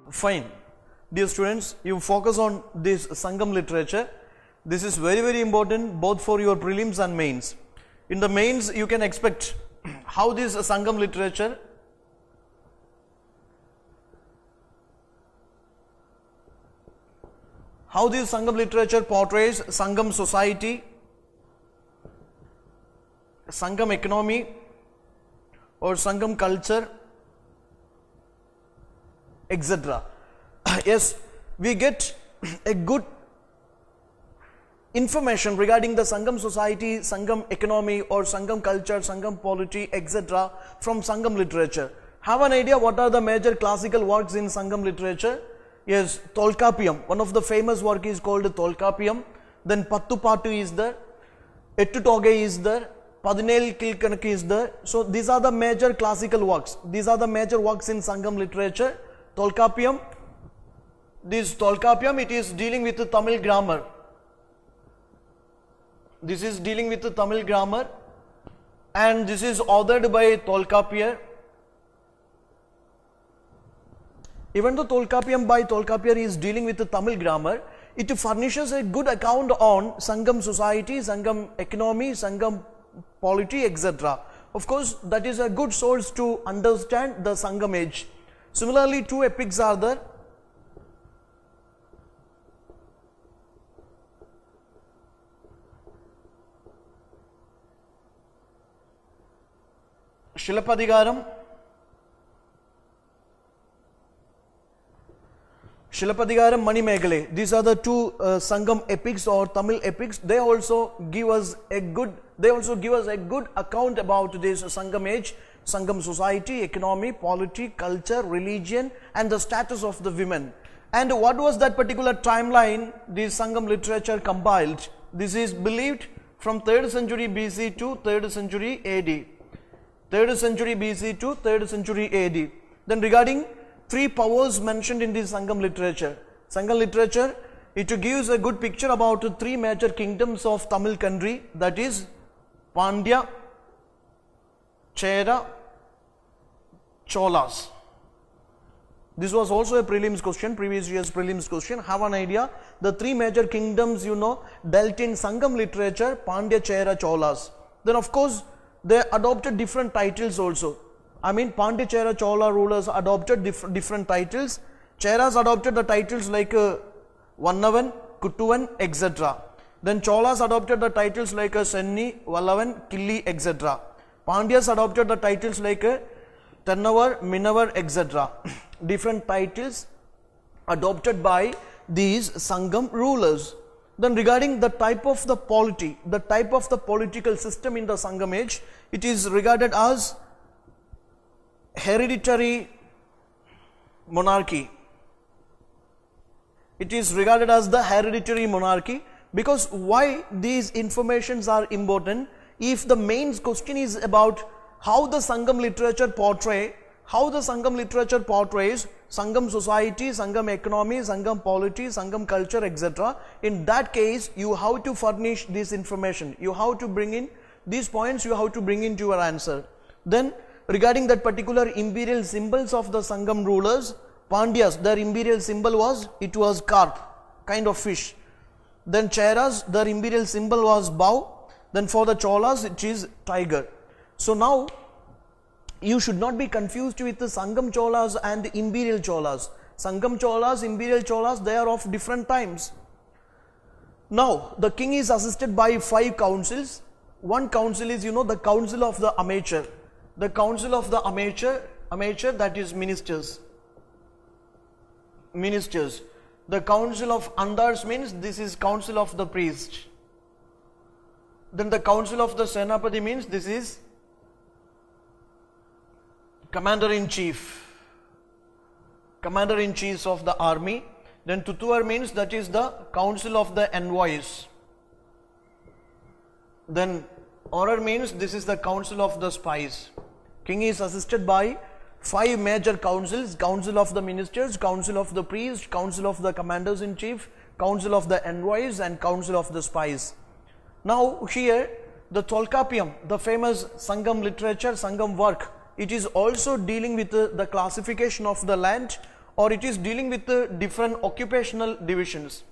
Fine. Dear students, you focus on this Sangam literature. This is very, very important both for your prelims and mains. In the mains, you can expect how this Sangam literature portrays Sangam society, Sangam economy or Sangam culture, etc. Yes, we get a good information regarding the Sangam society, Sangam economy or Sangam culture, Sangam polity, etc. from Sangam literature. Have an idea what are the major classical works in Sangam literature? Yes, Tolkappiyam. One of the famous work is called Tolkappiyam. Then Pattu Pattu is there, Ettu Togai is there, Padinel Kilkanakku is there. So these are the major classical works. These are the major works in Sangam literature. Tolkappiyam. This Tolkappiyam, it is dealing with the Tamil grammar. This is dealing with the Tamil grammar, and this is authored by Tolkappiyar. Even though Tolkappiyam by Tolkappiyar is dealing with the Tamil grammar, it furnishes a good account on Sangam society, Sangam economy, Sangam polity, etc. Of course, that is a good source to understand the Sangam age. Similarly, two epics are there. Shilapadigaram, Manimegale. These are the two Sangam epics or Tamil epics. They also give us a good account about this Sangam age, Sangam society, economy, polity, culture, religion, and the status of the women. And what was that particular timeline this Sangam literature compiled? This is believed from 3rd century BC to 3rd century AD. 3rd century BC to 3rd century AD. Then regarding three powers mentioned in this Sangam literature. Sangam literature, it gives a good picture about three major kingdoms of Tamil country, that is Pandya, Chera, Cholas. This was also a prelims question, previous year's prelims question. Have an idea. The three major kingdoms, dealt in Sangam literature, Pandya, Chera, Cholas. Then of course, they adopted different titles also. I mean, Pandya, Chera, Chola rulers adopted different titles. Cheras adopted the titles like Vannavan, Kuttuvan, etc. Then Cholas adopted the titles like Senni, Vallavan, Killi, etc. Pandyas adopted the titles like Tennavar, Minavar, etc. Different titles adopted by these Sangam rulers. Then regarding the type of the polity, the type of the political system in the Sangam age, it is regarded as hereditary monarchy. It is regarded as the hereditary monarchy, because why these informations are important? If the main question is about how the Sangam literature portrays Sangam society, Sangam economy, Sangam polity, Sangam culture, etc. In that case, you have to furnish this information. You have to bring in these points, you have to bring into your answer. Then regarding that particular imperial symbols of the Sangam rulers, Pandyas, their imperial symbol was carp, kind of fish. Then Cheras, their imperial symbol was bow. Then for the Cholas, it is tiger. So now, you should not be confused with the Sangam Cholas and the Imperial Cholas. Sangam Cholas, Imperial Cholas, they are of different times. Now, the king is assisted by 5 councils. One council is, the council of the amateur. The council of the amateur, that is ministers. The council of Andars means this is council of the priest. Then the council of the Senapati means this is commander-in-chief of the army. Then Tutuvar means that is the council of the envoys. Then Orar means this is the council of the spies. King is assisted by 5 major councils: council of the ministers, council of the priests, council of the commanders-in-chief, council of the envoys, and council of the spies. Now here the Tolkappiyam, the famous Sangam literature, Sangam work, it is also dealing with the classification of the land or it is dealing with different occupational divisions.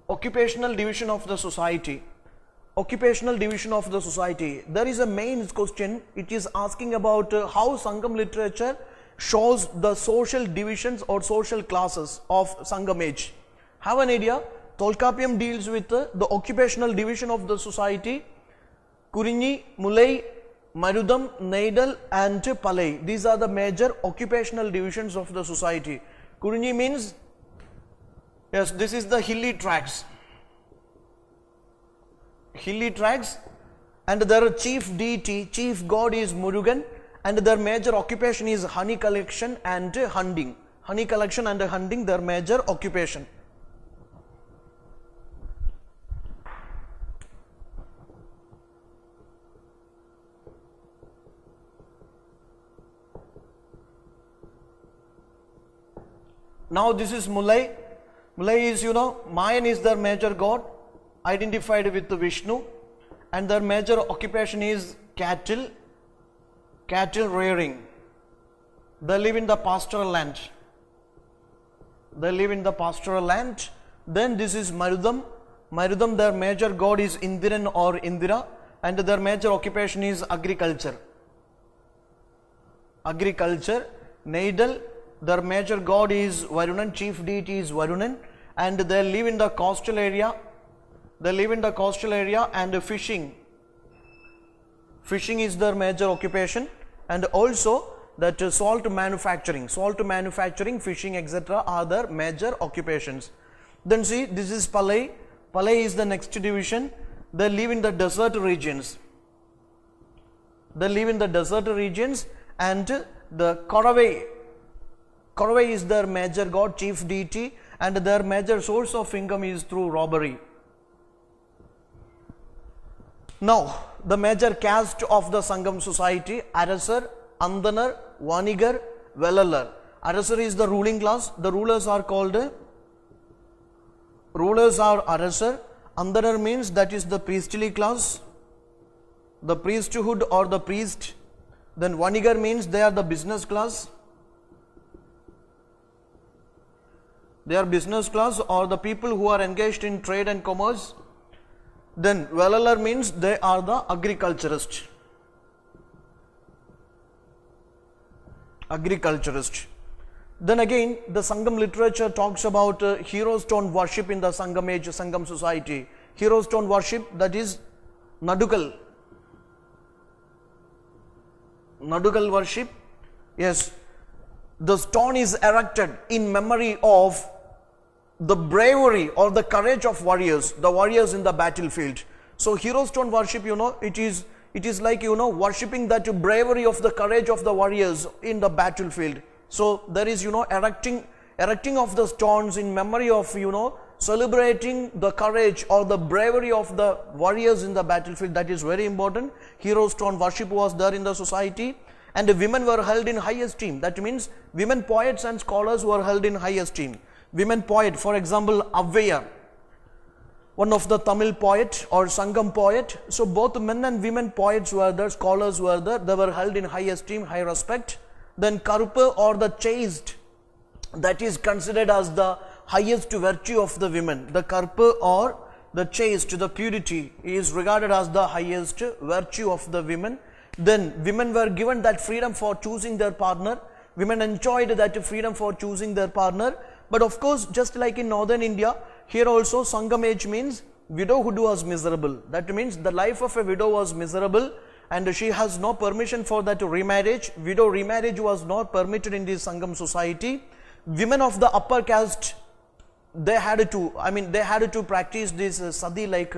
Occupational division of the society. Occupational division of the society. There is a main question. It is asking about how Sangam literature shows the social divisions or social classes of Sangam age. Have an idea? Tolkappiyam deals with the occupational division of the society. Kurinji, Mulai, Marudam, Neidal and Palai. These are the major occupational divisions of the society. Kurinji means, yes, this is the hilly tracts. Hilly tracts, and their chief deity, chief god is Murugan, and their major occupation is honey collection and hunting. Honey collection and hunting, their major occupation. Now this is Mulai. Mulai is, Mayan is their major god, identified with the Vishnu, and their major occupation is cattle rearing. They live in the pastoral land. Then this is Marudam. Marudam, their major god is Indiran or Indira, and their major occupation is agriculture. Neidal, their major god is Varunan, chief deity is Varunan, and they live in the coastal area. And fishing. Fishing is their major occupation, and also that salt manufacturing, fishing, etc. are their major occupations. Then see, this is Palai. Palai is the next division. They live in the desert regions. And the Koravai is their major god, chief deity, and their major source of income is through robbery. Now, the major caste of the Sangam society: Arasar, Andanar, Vanigar, Velalar. Arasar is the ruling class. The rulers are Arasar. Andanar means that is the priestly class, the priesthood or the priest. Then Vanigar means they are the business class. They are business class or the people who are engaged in trade and commerce. Then Velalar means they are the agriculturist. Then again, the Sangam literature talks about hero stone worship in the Sangam age, Sangam society. Hero stone worship, that is Nadukal worship. Yes, the stone is erected in memory of the bravery or the courage of warriors, the warriors in the battlefield. So hero stone worship, it is like, worshipping that bravery of the courage of the warriors in the battlefield. So there is, erecting of the stones in memory of, celebrating the courage or the bravery of the warriors in the battlefield. That is very important. Hero stone worship was there in the society, and the women were held in high esteem. That means women poets and scholars were held in high esteem. Women poet, for example, Avvaya, one of the Tamil poet or Sangam poet. So both men and women poets were there, scholars were there. They were held in high esteem, high respect. Then Karupa, or the chaste, that is considered as the highest virtue of the women. The Karpa or the chaste, the purity, is regarded as the highest virtue of the women. Then women were given that freedom for choosing their partner. Women enjoyed that freedom for choosing their partner. But of course, just like in northern India, here also Sangam age means widowhood was miserable. That means the life of a widow was miserable, and she has no permission for that remarriage. Widow remarriage was not permitted in this Sangam society. Women of the upper caste, they had to practice this sadi like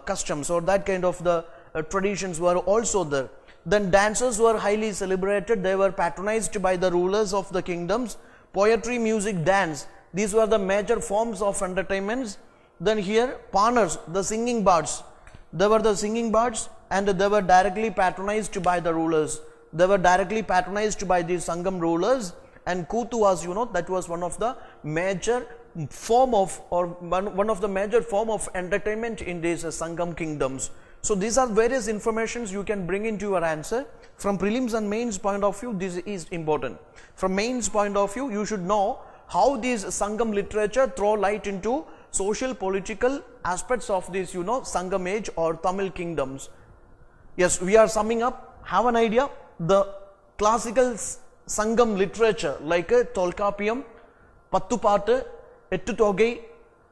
customs, or that kind of the traditions were also there. Then dances were highly celebrated. They were patronized by the rulers of the kingdoms. Poetry, music, dance, these were the major forms of entertainments. Then here, Panars, the singing bards. They were the singing bards, and they were directly patronized by the rulers. They were directly patronized by the Sangam rulers. And Kutu was, that was one of the major form of, or one of the major form of entertainment in these Sangam kingdoms. So these are various informations you can bring into your answer. From prelims and mains point of view, this is important. From mains point of view, you should know how these Sangam literature throw light into social political aspects of this, Sangam age or Tamil kingdoms. Yes, we are summing up. Have an idea. The classical Sangam literature like Tolkappiyam, Pattupattu, Ettu Togai,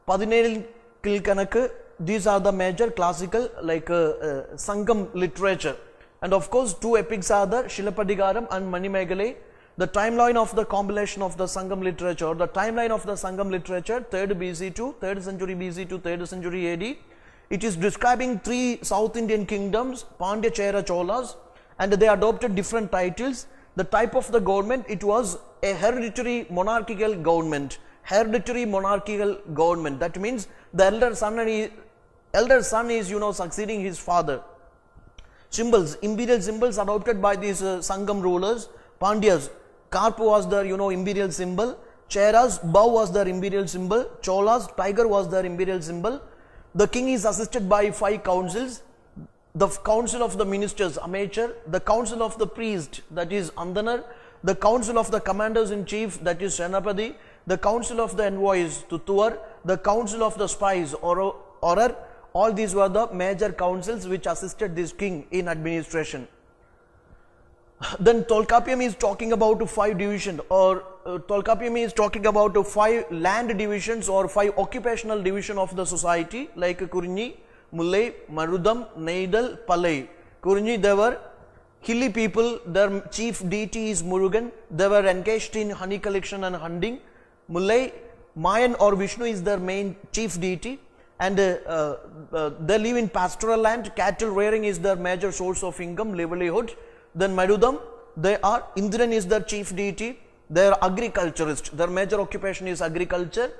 Padinel Kilkanakku, these are the major classical like Sangam literature. And of course, two epics are the Shilapadigaram and Manimegalai. The timeline of the compilation of the Sangam literature, or the timeline of the Sangam literature, 3rd BC to 3rd century BC to 3rd century AD. It is describing three South Indian kingdoms, Pandya, Chera, Cholas, and they adopted different titles. The type of the government, it was a hereditary monarchical government. Hereditary monarchical government. That means the elder son is succeeding his father. Symbols, imperial symbols adopted by these Sangam rulers. Pandyas, carp was their imperial symbol. Cheras, bow was their imperial symbol. Cholas, tiger was their imperial symbol. The king is assisted by 5 councils. The council of the ministers, Amateur. The council of the priest, that is Andanar. The council of the commanders in chief, that is Senapati. The council of the envoys, Tutuar. The council of the spies, Orar. All these were the major councils which assisted this king in administration. Then Tolkappiyam is talking about 5 divisions, or Tolkappiyam is talking about 5 land divisions or 5 occupational division of the society, like Kurinji, Mullai, Marudam, Neidal, Palai. Kurinji, they were hilly people, their chief deity is Murugan. They were engaged in honey collection and hunting. Mullai, Mayan or Vishnu is their main chief deity, and they live in pastoral land. Cattle rearing is their major source of income, livelihood. Then Marudam, they are, Indran is their chief deity. They are agriculturists. Their major occupation is agriculture,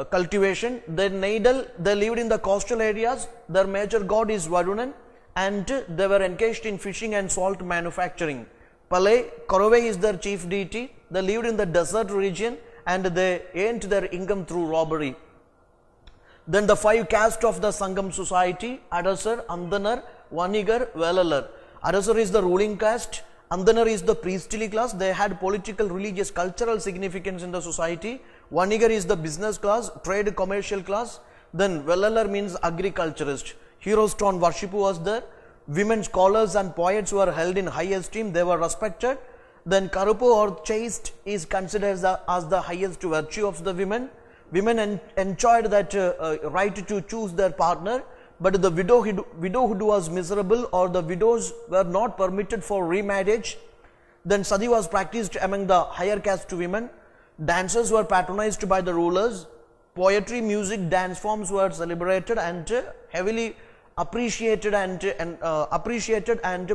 cultivation. Then Neidal, they lived in the coastal areas. Their major god is Varunan, and they were engaged in fishing and salt manufacturing. Palai, Korove is their chief deity. They lived in the desert region and they earned their income through robbery. Then the 5 castes of the Sangam society, Adasar, Andanar, Vanigar, Velalar. Adasar is the ruling caste, Andanar is the priestly class. They had political, religious, cultural significance in the society. Vanigar is the business class, trade, commercial class. Then Velalar means agriculturist. Hero stone worship was there. Women scholars and poets were held in high esteem. They were respected. Then Karupu or chaste is considered as the highest virtue of the women. Women enjoyed that right to choose their partner, but the widowhood was miserable, or the widows were not permitted for remarriage. Then Sati was practiced among the higher caste women. Dances were patronized by the rulers. Poetry, music, dance forms were celebrated and heavily appreciated and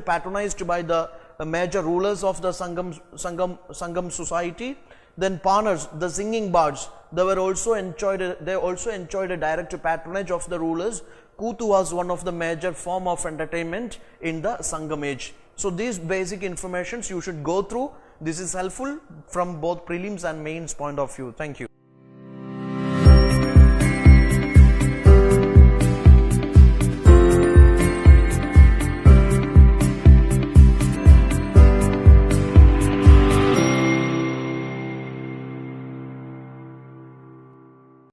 patronized by the major rulers of the Sangam society. Then Panars, the singing bards, they also enjoyed a direct patronage of the rulers. Kutu was one of the major form of entertainment in the Sangam age. So these basic informations you should go through. This is helpful from both prelims and mains point of view. Thank you.